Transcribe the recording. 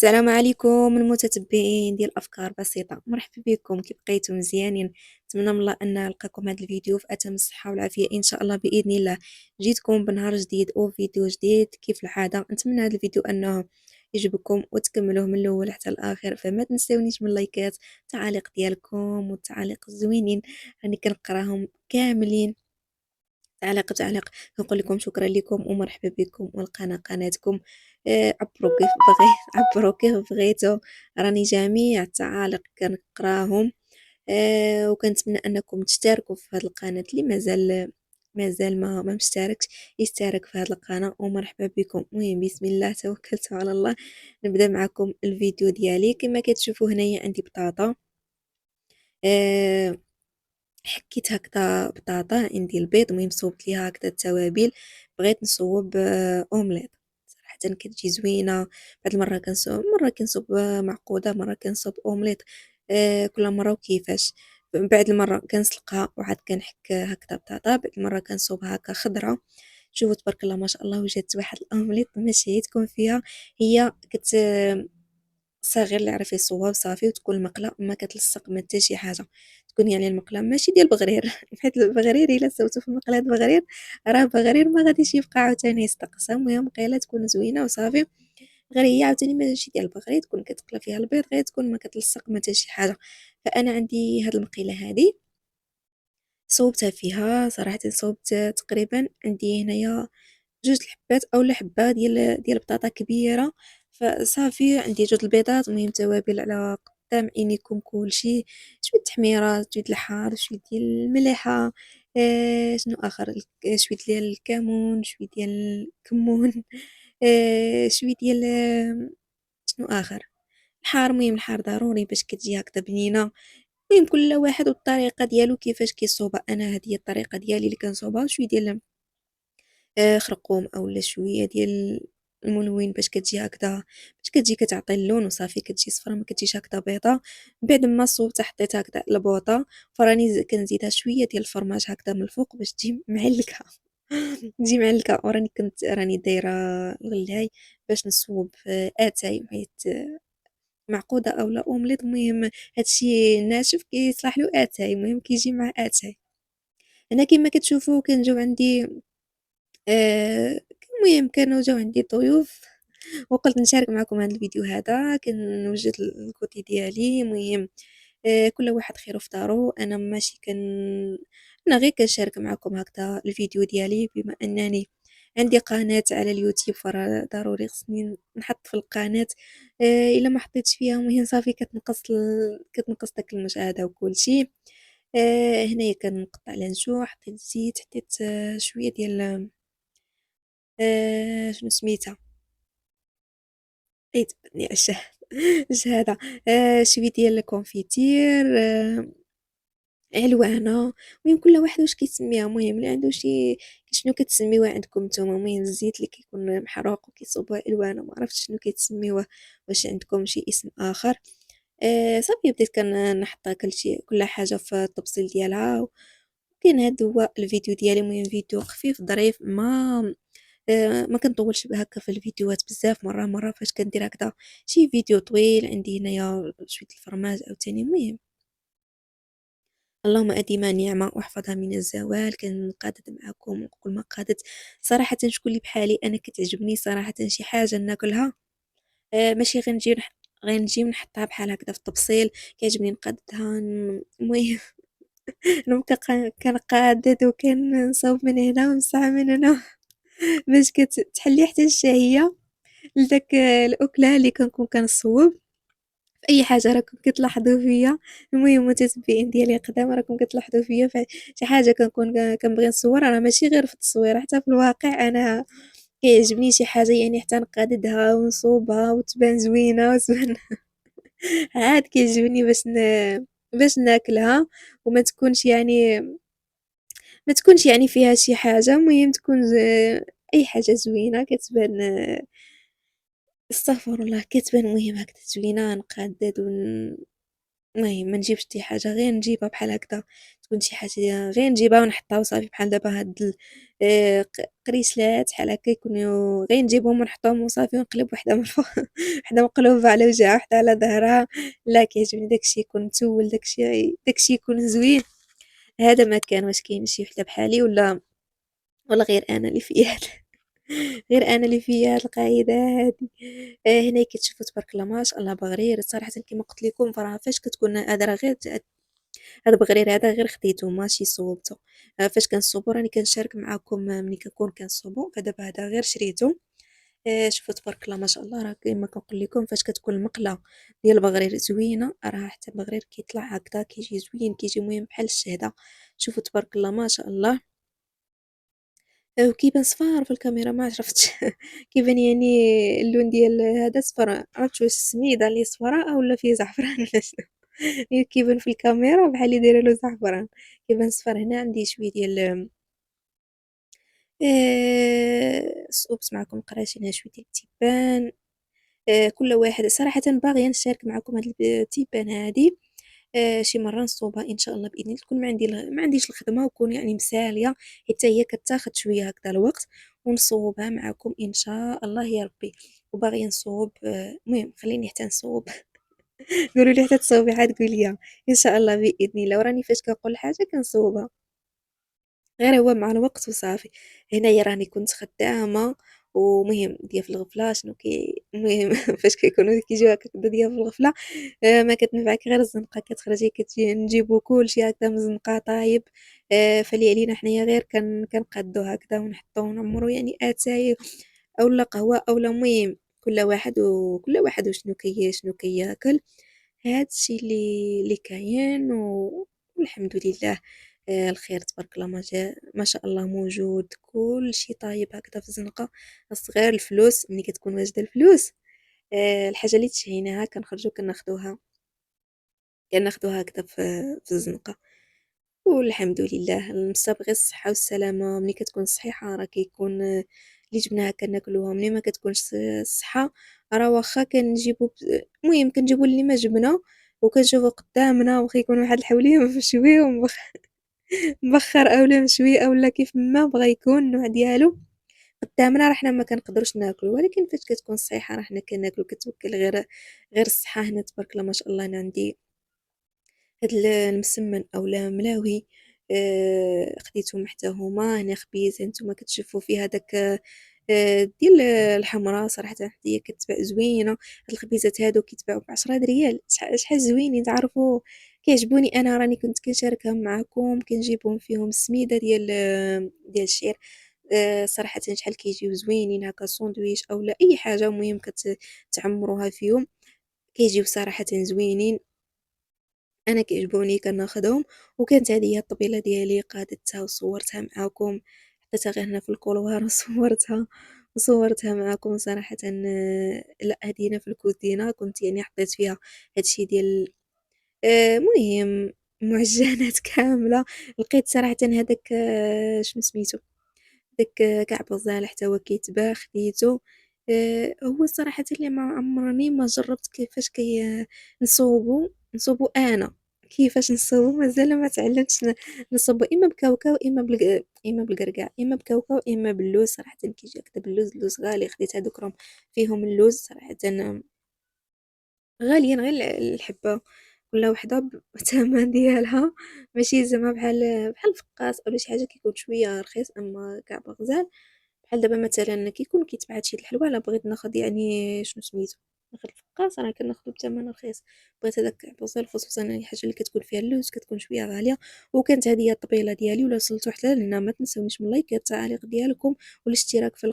السلام عليكم المتتبعين ديال افكار بسيطه، مرحبا بكم. كي بقيتم مزيانين؟ نتمنى من الله ان نلقاكم هذا الفيديو في اتم الصحه والعافيه ان شاء الله باذن الله. جيتكم بنهار جديد او فيديو جديد كيف العاده. نتمنى هذا الفيديو انه يعجبكم وتكملوه من الاول حتى الاخر، فما تنسونيش من اللايكات، التعاليق ديالكم والتعاليق الزوينين راني كنقراهم كاملين. تعليق كنقول لكم شكرا لكم ومرحبا بكم، والقناة قناتكم. عبروا كيف بغي عبروا كيف بغيتوا، راني جميع التعاليق كنقراهم. وكنتمنى انكم تشتركوا في هذه القناة اللي مازال ما مشتركش، يشترك في هذه القناة ومرحبا بكم. المهم بسم الله توكلت على الله، نبدا معكم الفيديو ديالي. كما كتشوفوا هنايا عندي بطاطا. آه، حكيت هكذا بطاطا، عندي البيض، المهم صوبت ليها هكذا التوابل. بغيت نصوب اومليط، صراحه كتجي زوينه. بعد المره كنصوب، مره كنصوب معقوده، مره كنصوب اومليط. كل مره وكيفاش. بعد المره كنسلقها وعاد كنحك هكذا بطاطا. بعد المره كنصوبها هكا خضره. شوفوا تبارك الله ما شاء الله، وجدت واحد الاومليط ما شهيتكم فيها. هي صغير اللي يعرف يصوب صافي، وتكون المقله ما كتلصق ما حتى شي حاجه. تكون يعني المقله ماشي ديال بغرير حيت البغرير الا سويتو في مقله بغرير راه بغرير ما غاديش يبقى عاوتاني يستقصى. المهم مقيله تكون زوينه وصافي. غير هي عاوتاني ماشي ديال البغرير، تكون كتقلى فيها البيض غير تكون ما كتلصق ما حتى شي حاجه. فانا عندي هاد المقيله هادي صوبتها فيها. صراحه صوبت تقريبا عندي هنايا جوج الحبات اولا حبه ديال البطاطا كبيره. فصافي عندي جوج البيضات، المهم توابل على قدام عينيكم كلشي، شويه تحميرات، شويه الحار، شويه ديال المليحه. شنو اخر، شويه ديال الكمون، شويه ديال الكمون. شويه ديال شنو اخر، الحار. المهم الحار ضروري باش كتجي هكذا بنينه. المهم كل واحد والطريقه ديالو كيفاش كيصوبها. انا هذه هي الطريقه ديالي اللي كنصوبها. شويه ديال خرقوم اولا شويه ديال الملون باش كتجي هكذا، باش كتجي كتعطي اللون وصافي، كتجي صفرا ما كتجيش هكذا بيضه. بعد ما صوبت حطيت هكذا البوطه، فراني كنزيدها شويه ديال الفرماج هكذا من الفوق باش تجي معلكه تجي معلكه. وراني راني دايره الغلاي باش نصوب اتاي، حيت معقوده اولا اومليط. المهم هادشي ناشف كيصلح له اتاي، المهم كيجي مع اتاي. انا كما كتشوفوا كنجيو عندي المهم كانوا جاو عندي ضيوف وقلت نشارك معكم هذا الفيديو هذا. كنوجد الكوتي ديالي. المهم كل واحد خير في دارو. انا ماشي انا غير كنشارك معكم هكذا الفيديو ديالي، بما انني عندي قناة على اليوتيوب فرا ضروري خصني نحط في القناة. الا ما حطيتش فيها المهم صافي كتنقص داك المشاهدة وكل شيء. هنايا كنقطع لانشو، حطيت زيت، حطيت شوية ديال شنو سميتها، عيت بني الشهادة. شوية ديال الكونفيتير، علوانة. المهم كل واحد واش كيسميها. المهم اللي عنده شي شنو كتسميوها عندكم نتوما. المهم الزيت اللي كيكون محروق وكيصوبوه علوانة، ما عرفتش شنو كيتسميوه، واش عندكم شي اسم اخر. صافي بديت كنحط كل حاجة في التبصيل ديالها. كاين هذا هو الفيديو ديالي. المهم فيديو خفيف ظريف، ما كنطولش هكا في الفيديوهات بزاف. مره فاش كندير هكذا شي فيديو طويل عندي هنايا شويه الفرماج عاوتاني. المهم اللهم اديما نعمه واحفظها من الزوال. كنقادت معكم ونقول ما قادت. صراحه شكون اللي بحالي انا كتعجبني صراحه شي حاجه ناكلها، ماشي غير نجي ونحطها بحال هكذا في الطبسيل. كيعجبني نقادتها. المهم نبقى كنقادد وكنصاوب من هنا ونسعى من هنا باش كتحلي حتى الشهيه لداك الأكلة اللي كنكون كنصوب. في أي حاجة راكم كتلاحظوا فيا، المهم متتبعين ديالي قدام راكم كتلاحظوا فيا شي حاجة كنكون كنبغي نصور. راه ماشي غير في التصوير، حتى في الواقع أنا كيعجبني شي حاجة يعني حتى نقاددها ونصوبها وتبان زوينة وتبان عاد كيعجبني باش ناكلها. وما تكونش يعني ما تكونش يعني فيها شي حاجة. المهم تكون أي حاجة زوينة كتبان. استغفر الله، كتبان مهم هكذا زوينة نقادد المهم ما نجيبش شي حاجة غير نجيبها بحال هكدا، تكون شي حاجة غير نجيبها ونحطها وصافي، بحال دابا هاد قريشلات بحال هكا يكونوا غير نجيبهم ونحطهم وصافي ونقلب وحدة من الفوق وحدة مقلوبة على وجهها وحدة على ضهرها. لا كيعجبني داكشي يكون متول، داكشي يكون زوين. هذا ما كان. واش كاين شي وحدة بحالي ولا غير أنا اللي فيا غير أنا اللي فيا هاد القاعدة هادي؟ هنايا كتشوفوا تبارك الله ما شاء الله بغرير صراحةً كيما قلت لكم، فراه فاش كتكون هذا راه غير هاد بغرير هذا غير خديته ماشي صوبته. فاش كنصوبو راني كنشارك معاكم ملي كنكون كنصوبو، فدابا هذا غير شريته. شوفوا تبارك الله ما شاء الله، راه كيما كنقول لكم فاش كتكون المقله ديال البغرير زوينه، راه حتى البغرير كيطلع هكذا كيجي زوين، كيجي مهم بحال الشهده. شوفوا تبارك الله ما شاء الله. وكيبان صفار في الكاميرا ما عرفتش كيبان يعني اللون ديال هذا صفر، عرفتش واش السميده اللي صفراء ولا فيه زعفران ولا شنو. كيبان في الكاميرا بحال اللي دايره له زعفران، كيبان صفر. هنا عندي شويه ديال صوبت معكم قراشي هنا شويه ديال التيبان. كل واحد صراحه باغيه نشارك معكم هاد التيبان هادي. شي مرة نصوبها إن شاء الله بإذن الله، تكون ما عنديش الخدمة وكون يعني مسالية، حتى هي كتاخد شوية هكذا الوقت، ونصوبها معكم إن شاء الله يا ربي. وباغية نصوب المهم خليني حتى نصوب قولوا لي حتى تصوبي عاد قولي إن شاء الله بإذن الله. وراني فاش كنقول حاجة كنصوبها، غير هو مع الوقت وصافي. هنايا راني كنت خدامة، ومهم ديال في الغفلة شنو المهم فاش كيكونوا كيجيو هكاك ديال في الغفلة، ما كتنفعك غير الزنقة، كتخرجي نجيبو كلشي هكدا مزنقة طايب. فاللي علينا حنايا غير كنقادو هكدا ونحطو ونعمرو يعني أتاي أولا قهوة أولا المهم كل واحد شنو كياكل. هادشي اللي كاين والحمد لله. الخير تبارك الله ما شاء الله موجود، كلشي طايب هكذا في الزنقة. غير الفلوس ملي كتكون واجدة الفلوس، الحاجة اللي تشهيناها كنخرجو كناخدوها هكذا في الزنقة. والحمد لله نصاب غير الصحة والسلامة. ملي كتكون صحيحة راه كيكون اللي جبناها كناكلوها. ملي ما كتكونش الصحة راه واخا كنجيبو المهم كنجيبو اللي ما جبنا وكنشوفو قدامنا، واخا يكون واحد الحولي مشوي مبخر اولا مشوي اولا كيف ما بغا يكون النوع ديالو قدامنا، راه حنا ما كنقدروش ناكلو. ولكن فاش كتكون صحيحة راه حنا كناكلو، كتوكل غير الصحة. هنا تبارك الله ما شاء الله انا عندي هاد المسمن أولا ملاوي، خديتهم حتى هما. هنا خبيز هانتوما كتشوفوا فيه هداك ديال الحمرا، صراحة هي كتباع زوينة. هاد الخبيزات هادو كيتباعوا ب10 ريال، شحال زوينين تعرفوا. كيعجبوني أنا، راني كنت كنشاركهم معكم، كنجيبهم فيهم السميدة ديال الشعير. صراحةً شحال كيجيو زوينين هكا ساندويش أولا أي حاجة المهم تعمروها فيهم، كيجيو صراحةً زوينين. أنا كيعجبوني كناخدهم. وكانت هذه هي الطبيلة ديالي قادتها وصورتها معاكم، حطيتها غير هنا في الكولوار وصورتها معاكم صراحة. لا هذه هنا في الكوزينة كنت يعني حطيت فيها هادشي ديال مهم معجنات كاملة. لقيت صراحة هذاك شنو سميتو داك كعب غزال حتى هو كيتباع، خديته. هو صراحةً اللي ما عمرني ما جربت كيفاش نصوبو أنا، كيفاش نصوبو مازال ما تعلمتش نصوبو إما بكاوكاو إما بالقرقاع، إما بكاوكاو إما باللوز. صراحةً كيجي هكدا باللوز، اللوز غالي، خديت هادوك راهم فيهم اللوز صراحةً غاليين، غير الحبة كل وحدة بالثمن ديالها، ماشي زعما بحال الفقاس أولا شي حاجة كيكون شوية رخيص. أما كعب غزال بحال دابا مثلا كيكون كيتباع هادشي د الحلوى، لا بغيت ناخد يعني شنو سميتو ناخد الفقاص راه كناخدو بثمن رخيص. بغيت هداك كعب غزال خصوصا الحاجة اللي كتكون فيها اللوز كتكون شوية غالية. وكانت هذه هي الطبيلة ديالي. ولا وصلتو حتى لهنا ما تنساونيش من لايك، التعاليق ديالكم والاشتراك في